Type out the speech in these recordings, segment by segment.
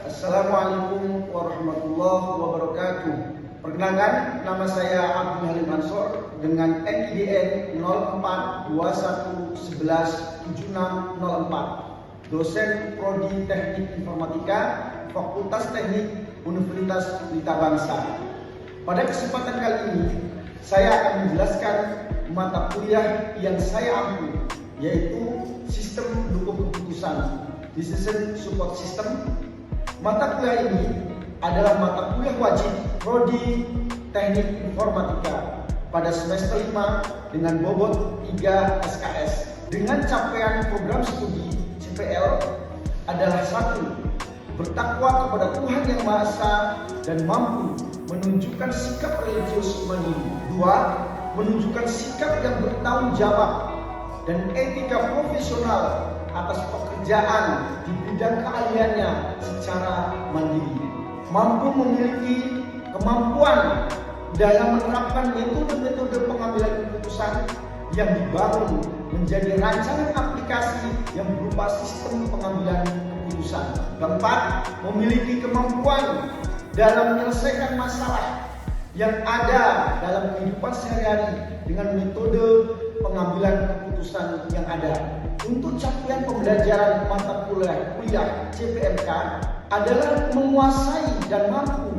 Assalamualaikum warahmatullahi wabarakatuh. Perkenalkan, nama saya Abdul Halim Ansor dengan NIDN 0421117604, dosen Prodi Teknik Informatika, Fakultas Teknik Universitas Pelita Bangsa. Pada kesempatan kali ini, saya akan menjelaskan mata kuliah yang saya ambil, yaitu Sistem Pendukung Keputusan, Decision Support System. Mata kuliah ini adalah mata kuliah wajib Prodi Teknik Informatika pada semester 5 dengan bobot 3 SKS. Dengan capaian program studi CPL adalah 1. Bertakwa kepada Tuhan Yang Maha Esa dan mampu menunjukkan sikap religius mandiri. 2. Menunjukkan sikap yang bertanggung jawab dan etika profesional atas pekerjaan di bidang keahliannya secara mandiri. Mampu memiliki kemampuan dalam menerapkan metode-metode pengambilan keputusan yang dibangun menjadi rancangan aplikasi yang berupa sistem pengambilan keputusan. Keempat, memiliki kemampuan dalam menyelesaikan masalah yang ada dalam kehidupan sehari-hari dengan metode pengambilan keputusan yang ada. Untuk capaian pembelajaran mata kuliah CPMK adalah menguasai dan mampu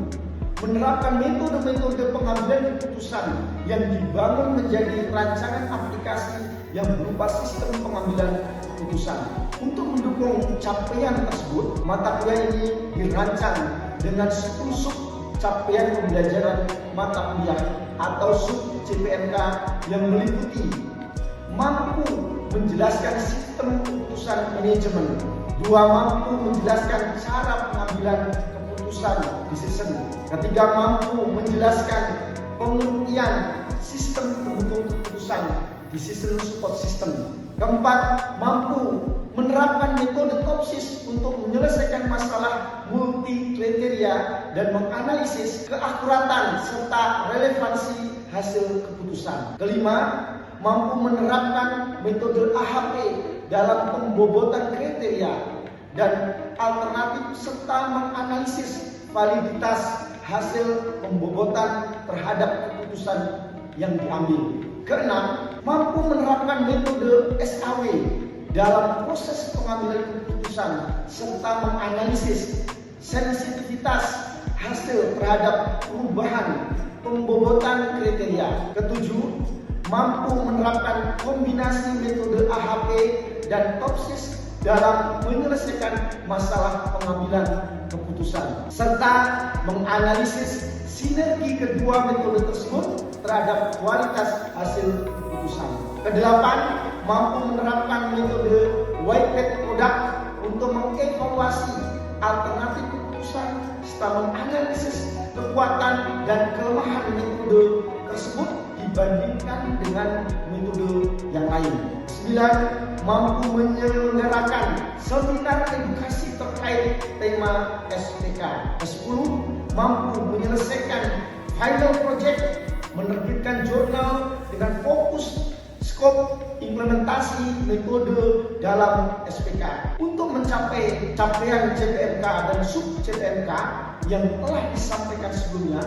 menerapkan metode-metode pengambilan keputusan yang dibangun menjadi rancangan aplikasi yang berupa sistem pengambilan keputusan. Untuk mendukung capaian tersebut, mata kuliah ini dirancang dengan 10 sub capaian pembelajaran mata kuliah atau sub CPMK yang meliputi mampu menjelaskan sistem keputusan manajemen. 2. Mampu menjelaskan cara pengambilan keputusan decision. 3. Mampu menjelaskan pengertian sistem pendukung keputusan decision support system. 4. Mampu menerapkan metode TOPSIS untuk menyelesaikan masalah multi kriteria dan menganalisis keakuratan serta relevansi hasil keputusan. 5. Mampu menerapkan metode AHP dalam pembobotan kriteria dan alternatif serta menganalisis validitas hasil pembobotan terhadap keputusan yang diambil. 6. Mampu menerapkan metode SAW dalam proses pengambilan keputusan serta menganalisis sensitivitas hasil terhadap perubahan pembobotan kriteria. 7. Mampu menerapkan kombinasi metode AHP dan TOPSIS dalam menyelesaikan masalah pengambilan keputusan serta menganalisis sinergi kedua metode tersebut terhadap kualitas hasil keputusan. 8. Mampu menerapkan metode white product untuk mengevaluasi alternatif keputusan serta menganalisis kekuatan dan kelemahan metode tersebut dibandingkan dengan metode yang lain. 9. Mampu menyelenggarakan seminar edukasi terkait tema SPK. 10. Mampu menyelesaikan final project, menerbitkan jurnal dengan fokus skop implementasi metode dalam SPK. Untuk mencapai capaian CPMK dan sub CPMK yang telah disampaikan sebelumnya,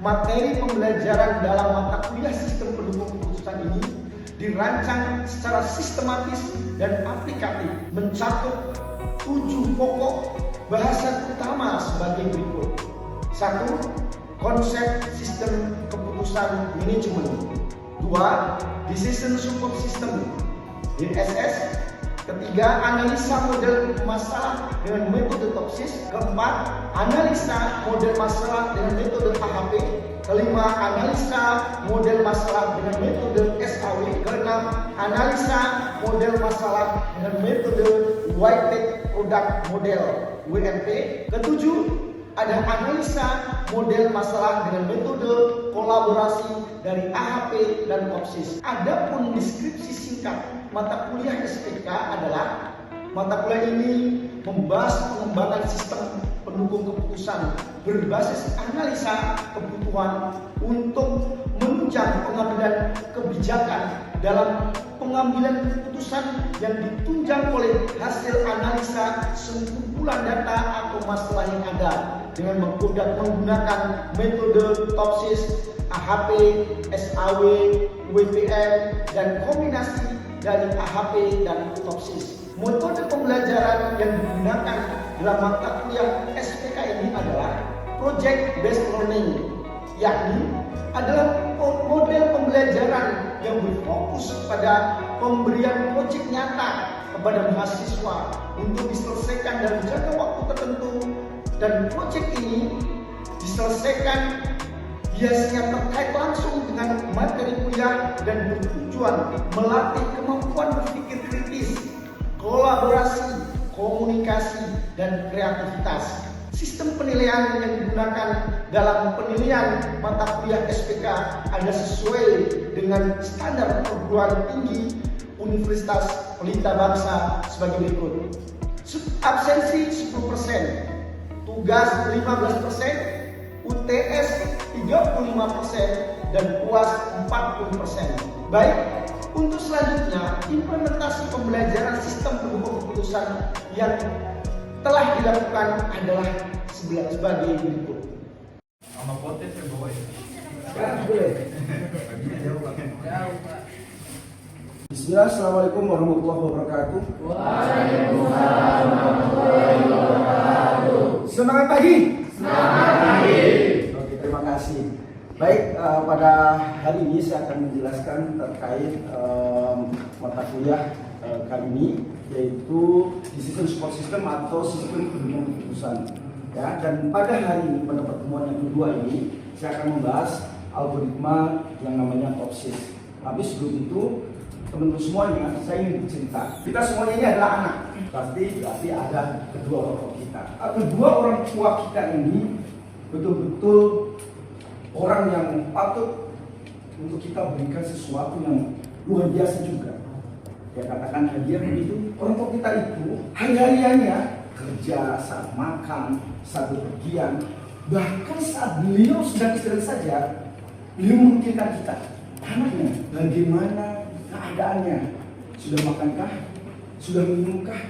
materi pembelajaran dalam mata kuliah sistem pendukung keputusan ini dirancang secara sistematis dan aplikatif, mencakup 7 pokok bahasan utama sebagai berikut. 1. Konsep sistem keputusan manajemen. 2. Decision support system DSS. 3. Analisa model masalah dengan metode TOPSIS. 4. Analisa model masalah dengan metode AHP. 5. Analisa model masalah dengan metode SAW. 6. Analisa model masalah dengan metode White Product Model WMP. 7. Ada analisa model masalah dengan metode kolaborasi dari AHP dan TOPSIS. Adapun deskripsi singkat mata kuliah SPK adalah mata kuliah ini membahas pengembangan sistem pendukung keputusan berbasis analisa kebutuhan untuk menunjang pengambilan kebijakan dalam pengambilan keputusan yang ditunjang oleh hasil analisa sekumpulan data atau masalah yang ada dengan menggunakan metode TOPSIS, AHP, SAW, WPM, dan kombinasi dari AHP dan TOPSIS. Metode pembelajaran yang digunakan dalam mata kuliah SPK ini adalah Project Based Learning, yakni adalah model pembelajaran yang berfokus pada pemberian proyek nyata kepada mahasiswa untuk diselesaikan dalam jangka waktu tertentu, dan proyek ini diselesaikan biasanya terkait langsung dengan materi kuliah dan bertujuan melatih kemampuan berpikir kritis, kolaborasi, komunikasi, dan kreativitas. Sistem penilaian yang digunakan dalam penilaian mata kuliah SPK ada sesuai dengan standar perguruan tinggi Universitas Pelita Bangsa sebagai berikut. Absensi 10%, tugas 15%, UTS 35%, dan UAS 40%. Baik, untuk selanjutnya implementasi pembelajaran sistem pendukung keputusan yang telah dilakukan adalah sebagai berikut. Sama potes ya bawa ya. Sekarang boleh. Bismillah, Assalamualaikum warahmatullahi wabarakatuh. Waalaikumsalam warahmatullahi wabarakatuh. Semangat pagi. Selamat pagi. Oke, terima kasih. Baik, pada hari ini saya akan menjelaskan terkait mata kuliah kali ini, yaitu Decision Support System atau sistem pendukung keputusan. Ya, dan pada hari ini, pada pertemuan yang kedua ini, saya akan membahas algoritma yang namanya TOPSIS. Tapi sebelum itu, teman-teman semuanya, saya ingin bercerita. Kita semuanya ini adalah anak. Pasti ada kedua orang tua kita. Kedua orang tua kita ini betul-betul orang yang patut untuk kita berikan sesuatu yang luar biasa juga. Ya, katakan hadiah begitu. Orang tua kita itu hari-hariannya kerja, saat makan, saat bepergian, bahkan saat beliau sedang istirahat saja, beliau memikirkan kita, anaknya, bagaimana keadaannya, sudah makankah, sudah minumkah,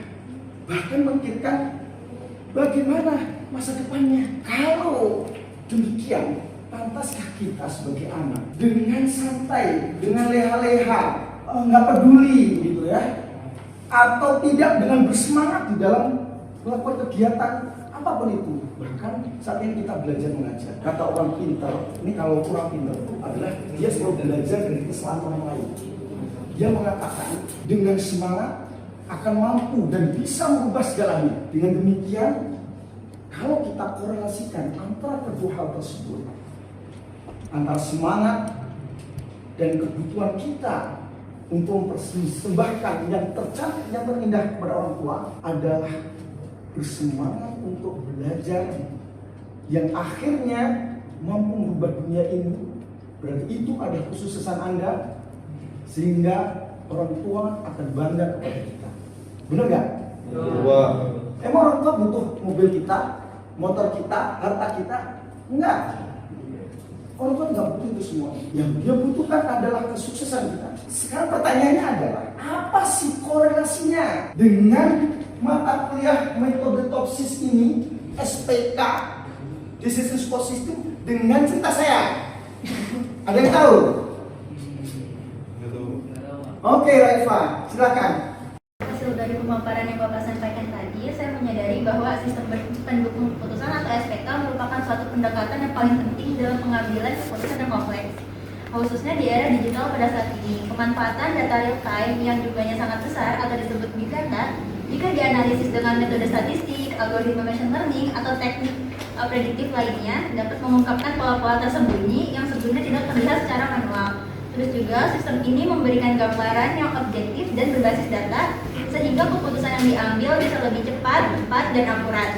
bahkan memikirkan bagaimana masa depannya. Kalau demikian, pantaskah kita sebagai anak dengan santai, dengan leha-leha, nggak peduli gitu ya, atau tidak dengan bersemangat di dalam melakukan kegiatan apapun itu. Bahkan saat ini kita belajar mengajar. Kata orang pintar, ini kalau orang pintar itu adalah dia selalu belajar dari kesalahan orang lain. Dia mengatakan dengan semangat akan mampu dan bisa merubah segalanya. Dengan demikian, kalau kita korelasikan antara kedua hal tersebut, antara semangat dan kebutuhan kita untuk mempersembahkan yang tercantik, yang terindah kepada orang tua adalah bersemangat untuk belajar yang akhirnya mampu merubah dunia ini. Berarti itu adalah kesuksesan Anda, sehingga orang tua akan bangga kepada kita. Benar nggak? Wah. Emang orang tua butuh mobil kita, motor kita, harta kita? Enggak. Orang tua nggak butuh itu semua. Yang dia butuhkan adalah kesuksesan kita. Sekarang pertanyaannya adalah, apa sih korelasinya dengan mata kuliah metode TOPSIS ini, SPK, Decision Support System, dengan cerita saya? Ada yang tahu? Oke, Raifa, silakan. Hasil dari pemaparan yang Bapak sampaikan tadi, saya menyadari bahwa sistem pendukung keputusan atau SPK merupakan suatu pendekatan yang paling penting dalam pengambilan keputusan yang kompleks, khususnya di era digital pada saat ini. Kemanfaatan data real time yang jumlahnya sangat besar atau disebut big data, jika dianalisis dengan metode statistik, algoritma machine learning, atau teknik prediktif lainnya, dapat mengungkapkan pola-pola tersembunyi yang sebelumnya tidak terlihat secara manual. Terus juga sistem ini memberikan gambaran yang objektif dan berbasis data, sehingga keputusan yang diambil bisa lebih cepat, tepat, dan akurat.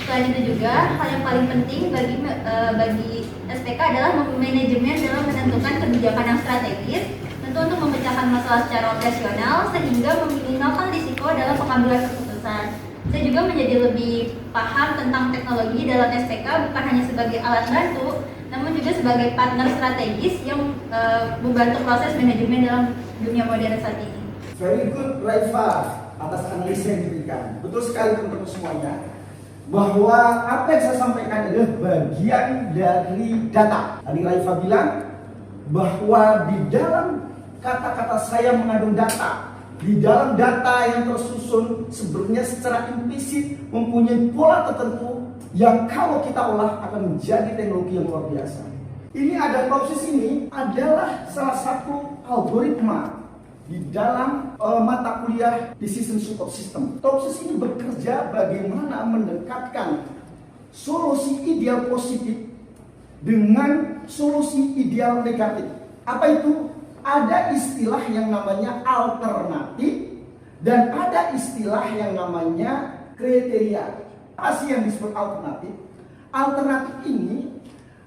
Selain itu juga, hal yang paling penting bagi SPK adalah manajemen dalam menentukan kebijakan yang strategis, tentu untuk memecahkan masalah secara operasional sehingga meminimalkan risiko dalam pengambilan keputusan. Saya juga menjadi lebih paham tentang teknologi dalam SPK bukan hanya sebagai alat bantu, namun juga sebagai partner strategis yang membantu proses manajemen dalam dunia modern saat ini. Very good, Raifa, atas analisa yang diberikan. Betul sekali teman-teman semuanya, bahwa apa yang saya sampaikan adalah bagian dari data. Tadi Raifa bilang bahwa di dalam kata-kata saya mengandung data. Di dalam data yang tersusun sebenarnya secara implisit mempunyai pola tertentu yang kalau kita olah akan menjadi teknologi yang luar biasa. Ini ada Topsis ini adalah salah satu algoritma di dalam mata kuliah Decision Support System. Topsis ini bekerja bagaimana mendekatkan solusi ideal positif dengan solusi ideal negatif. Apa itu? Ada istilah yang namanya alternatif dan ada istilah yang namanya kriteria. Apa sih yang disebut alternatif? Alternatif ini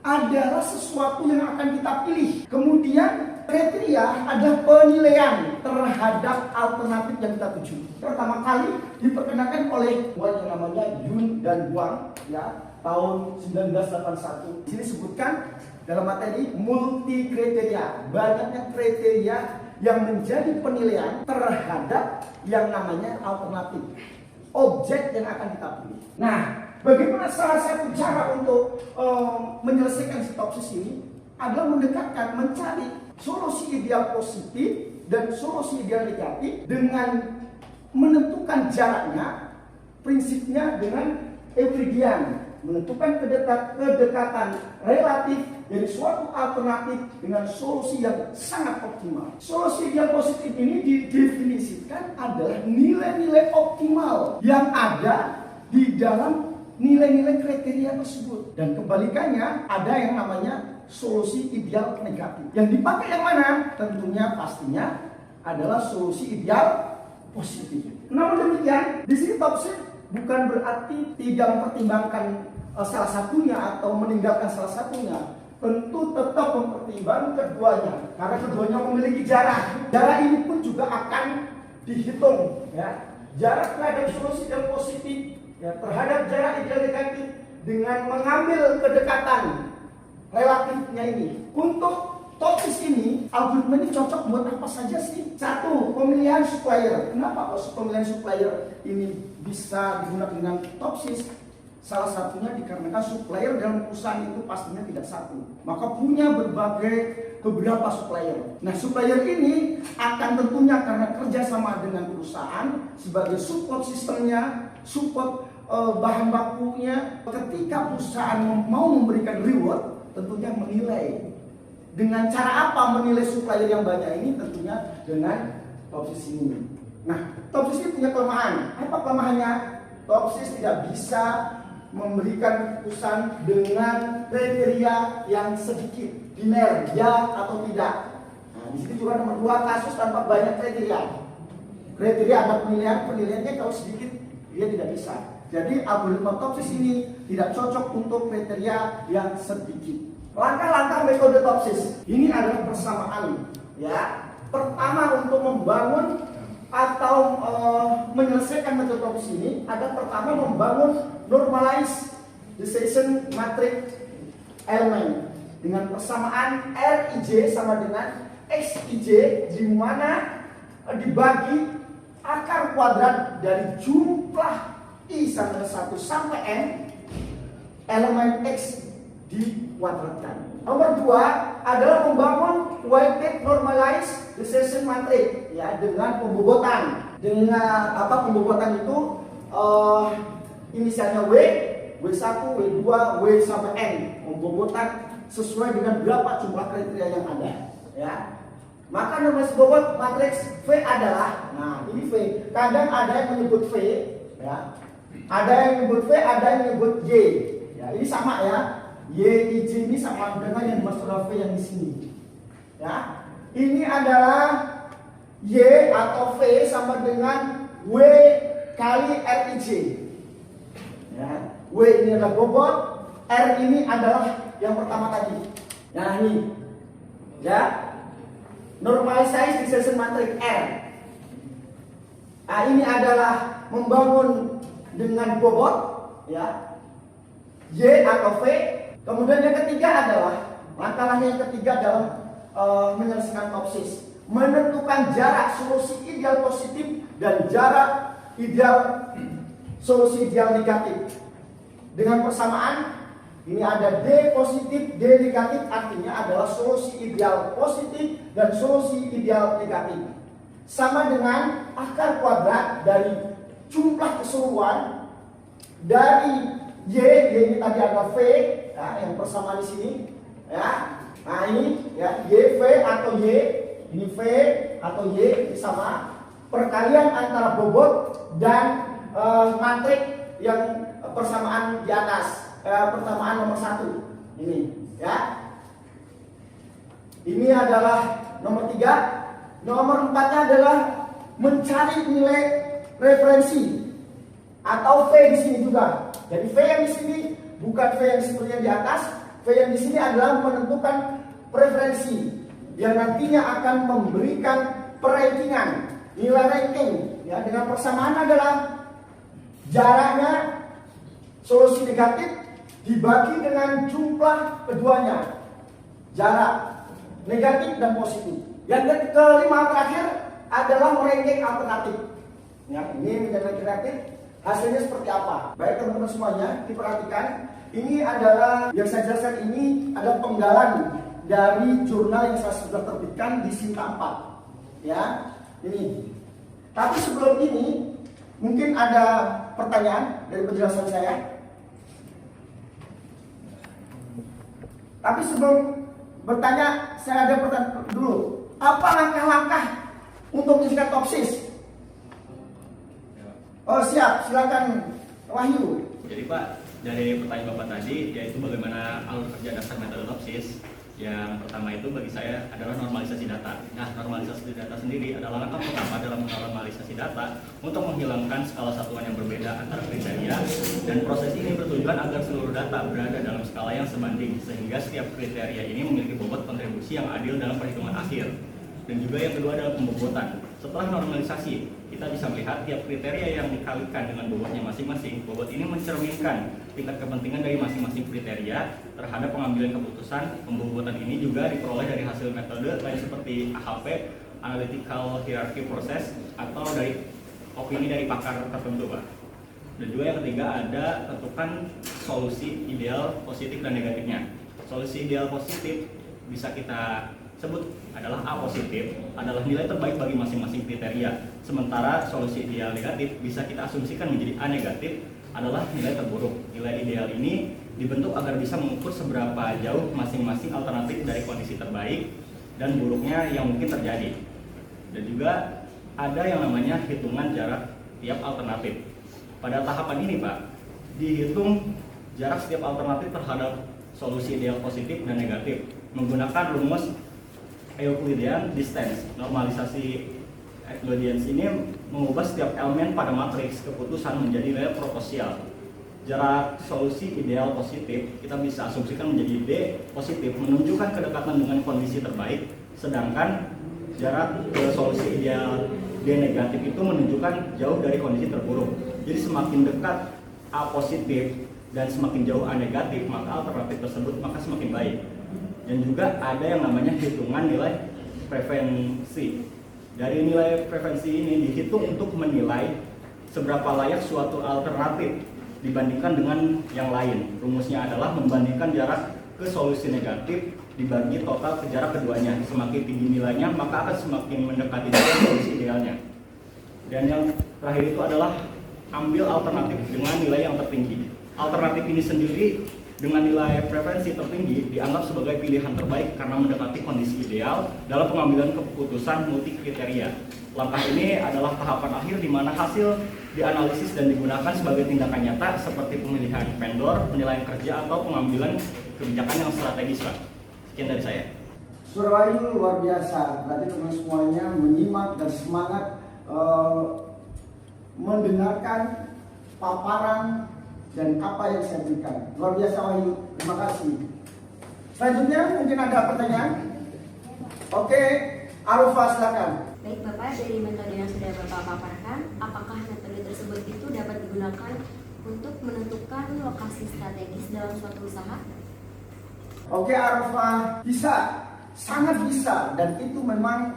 adalah sesuatu yang akan kita pilih. Kemudian kriteria adalah penilaian terhadap alternatif yang kita tuju. Pertama kali diperkenalkan oleh yang namanya Yun dan Wang ya, tahun 1981. Di sini disebutkan dalam materi multi kriteria, banyaknya kriteria yang menjadi penilaian terhadap yang namanya alternatif, objek yang akan kita pilih. Nah, bagaimana salah satu cara untuk menyelesaikan Topsis ini adalah mendekatkan, mencari solusi ideal positif dan solusi ideal negatif dengan menentukan jaraknya, prinsipnya dengan Euclidean, menentukan kedekatan relatif dari suatu alternatif dengan solusi yang sangat optimal. Solusi ideal positif ini didefinisikan adalah nilai-nilai optimal yang ada di dalam nilai-nilai kriteria tersebut. Dan kebalikannya ada yang namanya solusi ideal negatif. Yang dipakai yang mana? Tentunya pastinya adalah solusi ideal positif. Namun demikian, di sini Topsis bukan berarti tidak mempertimbangkan salah satunya atau meninggalkan salah satunya. Tentu tetap mempertimbangkan keduanya, karena keduanya memiliki jarak. Jarak ini pun juga akan dihitung, ya. Jarak terhadap solusi yang positif, ya, terhadap jarak ideal negatif dengan mengambil kedekatan relatifnya ini. Untuk Topsis ini, algoritma ini cocok buat apa saja sih? Satu, pemilihan supplier. Kenapa kok pemilihan supplier ini bisa digunakan dengan Topsis? Salah satunya dikarenakan supplier dalam perusahaan itu pastinya tidak satu, maka punya beberapa supplier. Nah, supplier ini akan tentunya karena kerjasama dengan perusahaan sebagai support sistemnya, support bahan bakunya. Ketika perusahaan mau memberikan reward, tentunya menilai. Dengan cara apa menilai supplier yang banyak ini? Tentunya dengan Topsis ini. Nah, Topsis ini punya kelemahan. Apa kelemahannya? Topsis tidak bisa memberikan keputusan dengan kriteria yang sedikit, biner, ya atau tidak. Nah, di sini juga nomor 2, kasus tanpa banyak kriteria. Kriteria ada penilaiannya kalau sedikit dia tidak bisa. Jadi algoritma Topsis ini tidak cocok untuk kriteria yang sedikit. Langkah-langkah metode Topsis ini adalah persamaan, ya. Pertama, untuk membangun atau menyelesaikan metode Topsis ini ada pertama membangun normalized decision matrix elemen dengan persamaan Rij sama dengan Xij, di mana dibagi akar kuadrat dari jumlah I sama 1 sampai N elemen X dikuadratkan. Nomor 2 adalah membangun weighted normalized decision matrix, ya, dengan pembobotan. Dengan apa pembobotan itu? Inisialnya W, W1, W2, W sampai N. Pembobotan sesuai dengan berapa jumlah kriteria yang ada, ya. Maka normalisasi bobot matriks V adalah, nah ini V. Kadang ada yang menyebut V, ya. Ada yang menyebut V, ada yang menyebut Y. Ya, ini sama ya. YIJ ini sama dengan yang dimaksud V yang di sini. Ya. Ini adalah Y atau V sama dengan W kali Rij. Ya. W ini adalah bobot, R ini adalah yang pertama tadi. Nah ini, ya, normalized decision matrix R. Nah, ini adalah membangun dengan bobot, ya, Y atau V. Kemudian yang ketiga adalah langkah yang ketiga dalam menyelesaikan Topsis menentukan jarak solusi ideal positif dan jarak ideal solusi ideal negatif. Dengan persamaan, ini ada D positif, D negatif, artinya adalah solusi ideal positif dan solusi ideal negatif. Sama dengan akar kuadrat dari jumlah keseluruhan dari Y ini tadi ada V, ya, yang persamaan di sini, ya. Nah ini ya Y V atau Y, ini V atau Y ini sama perkalian antara bobot dan matrik yang persamaan di atas, persamaan nomor 1 ini, ya. Ini adalah nomor 3. Nomor 4-nya adalah mencari nilai referensi atau V di sini juga. Jadi V yang di sini bukan V yang seperti yang di atas. V yang di sini adalah menentukan preferensi yang nantinya akan memberikan perankingan, nilai ranking. Ya, dengan persamaan adalah jaraknya solusi negatif dibagi dengan jumlah keduanya, jarak negatif dan positif. Yang kelima terakhir adalah meranking alternatif. Ya, ini menjadi alternatif. Hasilnya seperti apa? Baik teman-teman semuanya, diperhatikan. Ini adalah yang saya jelaskan ini adalah penggalan dari jurnal yang saya sudah terbitkan di Sinta 4. Ya, ini. Tapi sebelum ini mungkin ada pertanyaan dari penjelasan saya. Tapi sebelum bertanya, saya ada pertanyaan dulu. Apa langkah-langkah untuk mencegah toksis? Oh siap, silakan Wahyu. Jadi Pak, dari pertanyaan Bapak tadi, yaitu bagaimana alur kerja dasar metode toksis. Yang pertama itu bagi saya adalah normalisasi data. Nah, normalisasi data sendiri adalah langkah pertama dalam normalisasi data untuk menghilangkan skala satuan yang berbeda antara kriteria, dan proses ini bertujuan agar seluruh data berada dalam skala yang sebanding sehingga setiap kriteria ini memiliki bobot kontribusi yang adil dalam perhitungan akhir. Dan juga yang kedua adalah pembobotan. Setelah normalisasi, kita bisa melihat tiap kriteria yang dikalikan dengan bobotnya masing-masing. Bobot ini mencerminkan tingkat kepentingan dari masing-masing kriteria terhadap pengambilan keputusan. Pembobotan ini juga diperoleh dari hasil metode lain seperti AHP, Analytical Hierarchy Process, atau dari opini dari pakar tertentu, Pak. Dan juga yang ketiga ada tentukan solusi ideal positif dan negatifnya. Solusi ideal positif bisa kita sebut adalah A positif, adalah nilai terbaik bagi masing-masing kriteria. Sementara solusi ideal negatif bisa kita asumsikan menjadi A negatif, adalah nilai terburuk. Nilai ideal ini dibentuk agar bisa mengukur seberapa jauh masing-masing alternatif dari kondisi terbaik dan buruknya yang mungkin terjadi. Dan juga ada yang namanya hitungan jarak tiap alternatif. Pada tahapan ini Pak, dihitung jarak setiap alternatif terhadap solusi ideal positif dan negatif menggunakan rumus Euclidean distance. Normalisasi Euclidean ini mengubah setiap elemen pada matriks keputusan menjadi nilai proporsial. Jarak solusi ideal positif kita bisa asumsikan menjadi D positif, menunjukkan kedekatan dengan kondisi terbaik, sedangkan jarak ke solusi ideal D negatif itu menunjukkan jauh dari kondisi terburuk. Jadi semakin dekat A positif dan semakin jauh A negatif, maka alternatif tersebut maka semakin baik. Dan juga ada yang namanya hitungan nilai preferensi. Dari nilai preferensi ini dihitung untuk menilai seberapa layak suatu alternatif dibandingkan dengan yang lain. Rumusnya adalah membandingkan jarak ke solusi negatif dibagi total ke jarak keduanya. Semakin tinggi nilainya maka akan semakin mendekati dengan solusi idealnya. Dan yang terakhir itu adalah ambil alternatif dengan nilai yang tertinggi. Alternatif ini sendiri dengan nilai preferensi tertinggi dianggap sebagai pilihan terbaik karena mendekati kondisi ideal dalam pengambilan keputusan multi kriteria. Langkah ini adalah tahapan akhir di mana hasil dianalisis dan digunakan sebagai tindakan nyata seperti pemilihan vendor, penilaian kerja, atau pengambilan kebijakan yang strategis, Pak. Sekian dari saya. Surabaya luar biasa. Berarti teman semuanya menyimak dan semangat mendengarkan paparan dan apa yang saya berikan. Luar biasa Wahyu, terima kasih. Selanjutnya mungkin ada pertanyaan? Oke, Arufah silakan. Baik Bapak, dari metode yang sudah Bapak paparkan, apakah metode tersebut itu dapat digunakan untuk menentukan lokasi strategis dalam suatu usaha? Oke Arufah, bisa, sangat bisa, dan itu memang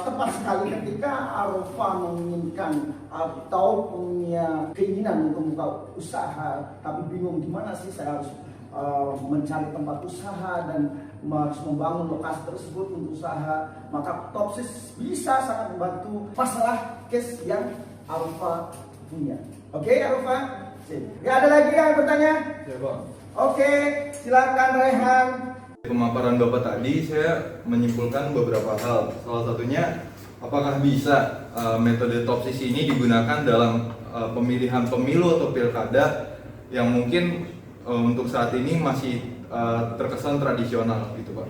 tepat sekali ketika Arafah menginginkan atau punya keinginan untuk buka usaha, tapi bingung gimana sih saya harus mencari tempat usaha dan harus membangun lokasi tersebut untuk usaha. Maka Topsis bisa sangat membantu masalah case yang Arafah punya. Oke, Arafah? Gak ada lagi yang bertanya? Ya, Pak. Oke, silakan Rehan. Pemaparan Bapak tadi saya menyimpulkan beberapa hal. Salah satunya, apakah bisa metode Topsis ini digunakan dalam pemilihan pemilu atau pilkada yang mungkin untuk saat ini masih terkesan tradisional gitu, Pak?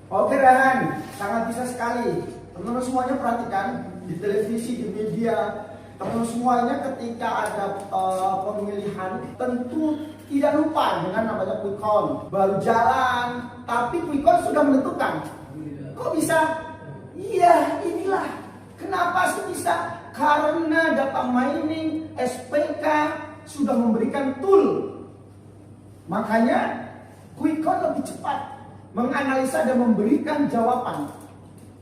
Oke, Rehan, sangat bisa sekali. Teman-teman semuanya perhatikan di televisi, di media, teman-teman semuanya ketika ada pemilihan tentu tidak lupa dengan namanya quick count. Baru jalan, tapi quick count sudah menentukan. Kok bisa? Iya, inilah. Kenapa sih bisa? Karena data mining SPK sudah memberikan tool. Makanya quick count lebih cepat menganalisa dan memberikan jawaban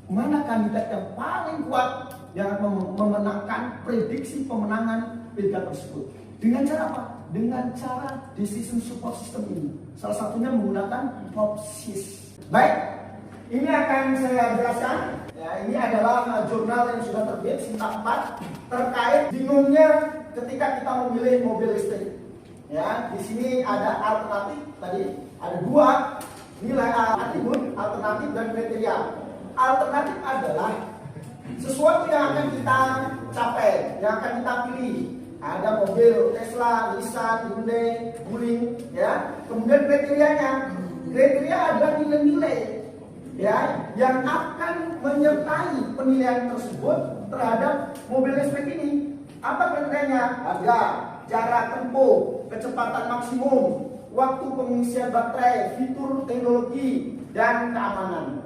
mana kandidat yang paling kuat yang memenangkan prediksi pemenangan pilkada tersebut. Dengan cara apa? Dengan cara decision support system ini. Salah satunya menggunakan Topsis. Baik, ini akan saya jelaskan. Ya, ini adalah jurnal yang sudah terbit Sinta 4 terkait bingungnya ketika kita memilih mobil listrik. Ya, di sini ada alternatif tadi, ada dua nilai atribut, alternatif dan kriteria. Alternatif adalah sesuatu yang akan kita capai, yang akan kita pilih. Ada mobil Tesla, Nissan, Hyundai, Wuling, ya. Kemudian kriteria adalah nilai-nilai, ya, yang akan menyertai penilaian tersebut terhadap mobil listrik ini. Apa kriterianya? Harga, jarak tempuh, kecepatan maksimum, waktu pengisian baterai, fitur teknologi, dan keamanan.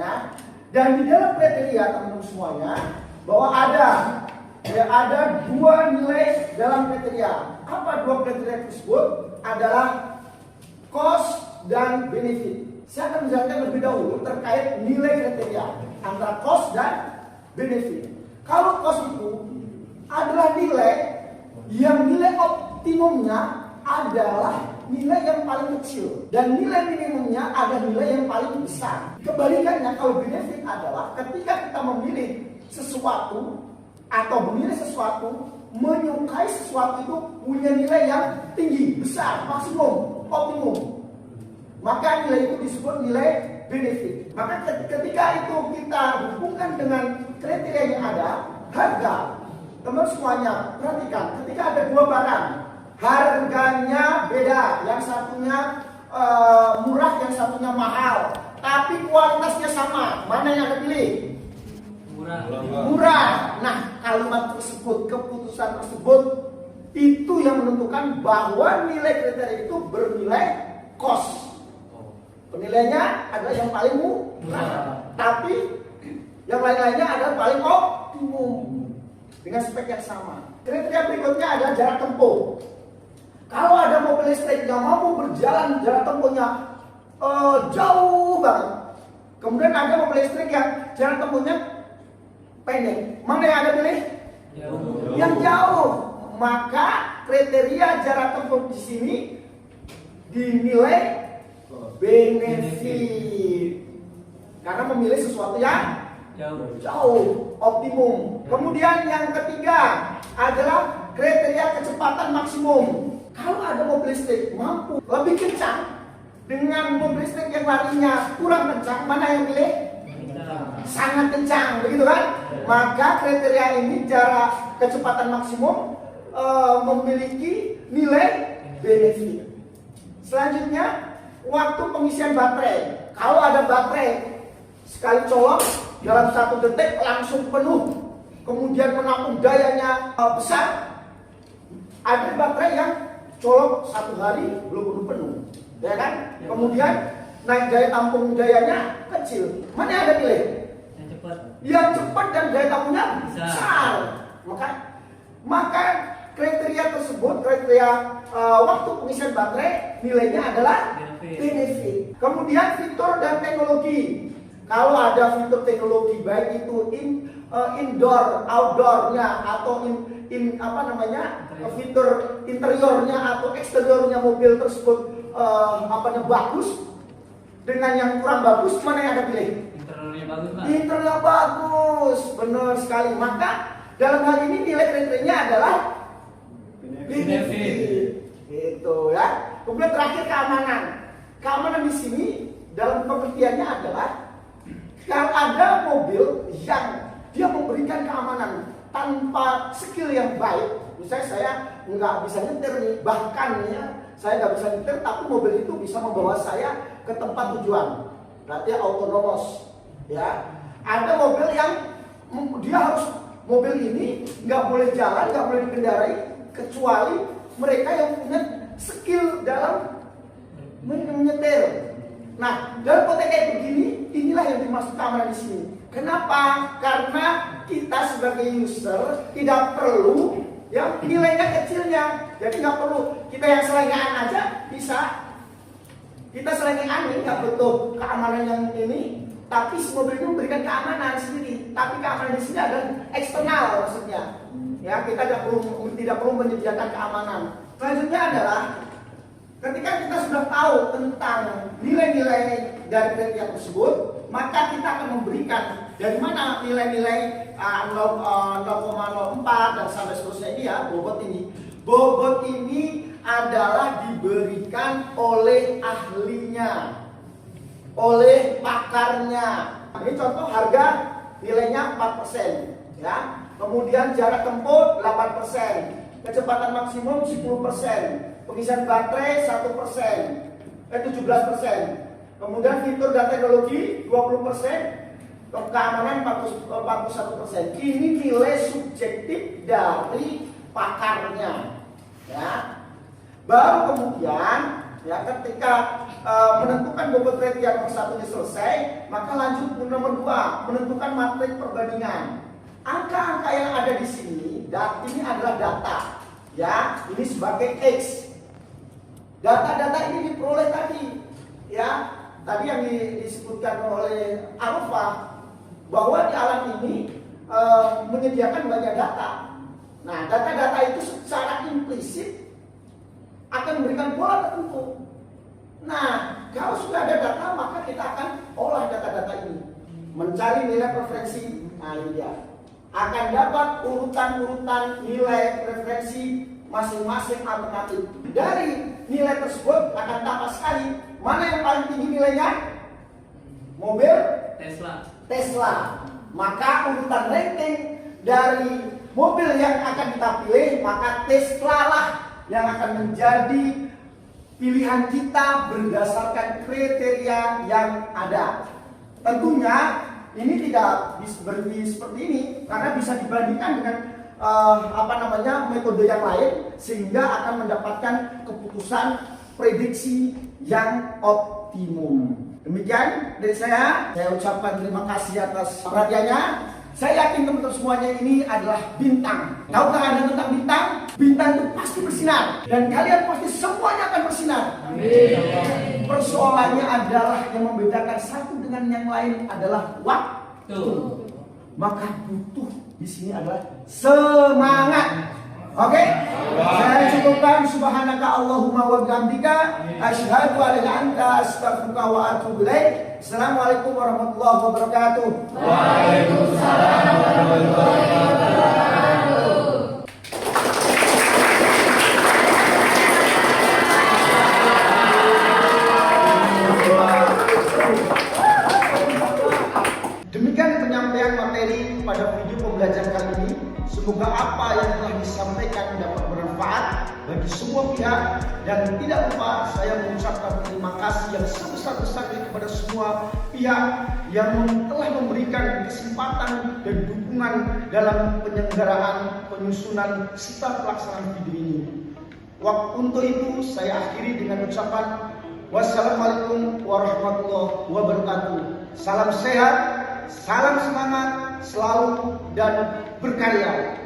Ya. Dan di dalam kriteria teman-teman semuanya bahwa ada dua nilai dalam kriteria. Apa dua kriteria tersebut? Adalah cost dan benefit. Saya akan menjelaskan lebih dahulu terkait nilai kriteria antara cost dan benefit. Kalau cost itu adalah nilai yang nilai optimumnya adalah nilai yang paling kecil dan nilai minimumnya adalah nilai yang paling besar. Kebalikannya, kalau benefit adalah ketika kita memilih sesuatu atau memilih sesuatu, menyukai sesuatu itu punya nilai yang tinggi, besar, maksimum, optimum. Maka nilai itu disebut nilai benefit. Maka ketika itu kita hubungkan dengan kriteria yang ada, harga. Teman semuanya perhatikan, ketika ada dua barang, harganya beda, yang satunya murah, yang satunya mahal, tapi kualitasnya sama. Mana yang Anda pilih? Murah. Nah, kalimat tersebut, keputusan tersebut itu yang menentukan bahwa nilai kriteria itu bernilai cost. Penilaiannya adalah yang paling murah, tapi yang lain-lainnya adalah paling optimum dengan spek yang sama. Kriteria berikutnya adalah jarak tempuh. Kalau ada mobil listrik yang mampu berjalan jarak tempuhnya jauh banget, kemudian ada mobil listrik yang jarak tempuhnya pendek, mana yang Anda pilih? Jauh. Yang jauh. Maka kriteria jarak tempuh di sini dinilai benefit karena memilih sesuatu yang jauh, optimum. Kemudian yang ketiga adalah kriteria kecepatan maksimum. Kalau ada mobil listrik mampu lebih kencang dengan mobil listrik yang larinya kurang kencang, mana yang pilih? Sangat kencang, begitu kan? Maka kriteria ini jarak kecepatan maksimum memiliki nilai benefit. Selanjutnya, waktu pengisian baterai. Kalau ada baterai sekali colok dalam 1 detik langsung penuh, kemudian menampung dayanya besar. Ada baterai yang colok 1 hari belum penuh, ya kan? Kemudian naik daya tampung dayanya kecil. Mana yang Anda pilih? Yang cepat dan daya tampungnya besar. Maka kriteria tersebut, kriteria waktu pengisian baterai, nilainya adalah benefit. Kemudian fitur dan teknologi. Kalau ada fitur teknologi baik itu indoor, outdoornya atau fitur interiornya atau eksteriornya mobil tersebut bagus dengan yang kurang bagus, mana yang Anda pilih? Interiornya bagus, Pak. Interior bagus, benar sekali. Maka dalam hal ini nilai kriterianya adalah benefit. Itu ya. Kemudian terakhir keamanan. Keamanan di sini dalam pengertiannya adalah kalau ada mobil yang dia memberikan keamanan tanpa skill yang baik, misalnya saya nggak bisa nyetir nih, bahkan ya saya nggak bisa nyetir, tapi mobil itu bisa membawa saya ke tempat tujuan, berarti autonomous. Ya, ada mobil yang dia harus mobil ini nggak boleh jalan, nggak boleh dikendarai kecuali mereka yang punya skill dalam menyetir. Nah, dalam konteks kayak begini, inilah yang dimaksud keamanan di sini. Kenapa? Karena kita sebagai user tidak perlu ya nilainya kecilnya, jadi nggak perlu kita yang selengean aja bisa. Kita selengean ini nggak butuh keamanan yang ini, tapi mobil ini memberikan keamanan sendiri. Tapi keamanan di sini adalah eksternal maksudnya. Ya, kita tidak perlu menyediakan keamanan. Selanjutnya adalah ketika kita sudah tahu tentang nilai-nilai dari kriteria tersebut, maka kita akan memberikan dari mana nilai-nilai 0,04 dan sampai seterusnya ini ya, bobot ini. Bobot ini adalah diberikan oleh ahlinya, oleh pakarnya. Ini contoh harga nilainya 4% ya. Kemudian jarak tempuh 8%, kecepatan maksimum 10%, pengisian baterai 1%, 17%. Kemudian fitur dan teknologi 20%, keamanan 41%. Ini nilai subjektif dari pakarnya. Ya. Baru kemudian ya ketika menentukan bobot kriteria nomor 1 ini selesai, maka lanjut ke nomor 2, menentukan matrik perbandingan. Angka-angka yang ada di sini, ini adalah data. Ya, ini sebagai X. Data-data ini diperoleh tadi. Ya, tadi yang disebutkan oleh Alfa bahwa di alam ini menyediakan banyak data. Nah, data-data itu secara implisit akan memberikan pola tertentu. Nah, kalau sudah ada data, maka kita akan olah data-data ini, mencari nilai preferensi. Nah, ini dia. Akan dapat urutan-urutan nilai preferensi masing-masing alternatif. Dari nilai tersebut akan tampak sekali mana yang paling tinggi nilainya? Mobil Tesla. Maka urutan ranking dari mobil yang akan kita pilih, maka Tesla lah yang akan menjadi pilihan kita berdasarkan kriteria yang ada. Tentunya ini tidak berhenti seperti ini karena bisa dibandingkan dengan metode yang lain sehingga akan mendapatkan keputusan prediksi yang optimum. Demikian dari saya ucapkan terima kasih atas perhatiannya. Saya yakin teman-teman semuanya ini adalah bintang. Tahukah Anda tentang bintang? Bintang itu pasti bersinar dan kalian pasti semuanya akan bersinar. Amin. Persoalannya adalah yang membedakan satu dengan yang lain adalah waktu. Maka butuh di sini adalah semangat. Oke? Saya cukupkan. Subhanaka Allahumma wa bihamdika asyhadu an la ilaha illa anta astaghfiruka wa atubu ilaik. Assalamualaikum warahmatullahi wabarakatuh. Waalaikumsalam warahmatullahi wabarakatuh. Demikian penyampaian materi pada video pembelajaran kali ini. Semoga apa yang telah disampaikan dapat bermanfaat bagi semua pihak, dan tidak lupa saya mengucapkan terima kasih yang sebesar-besarnya kepada semua pihak yang telah memberikan kesempatan dan dukungan dalam penyelenggaraan, penyusunan serta pelaksanaan video ini. Untuk itu saya akhiri dengan ucapan wassalamualaikum warahmatullahi wabarakatuh. Salam sehat, salam semangat selalu dan berkarya.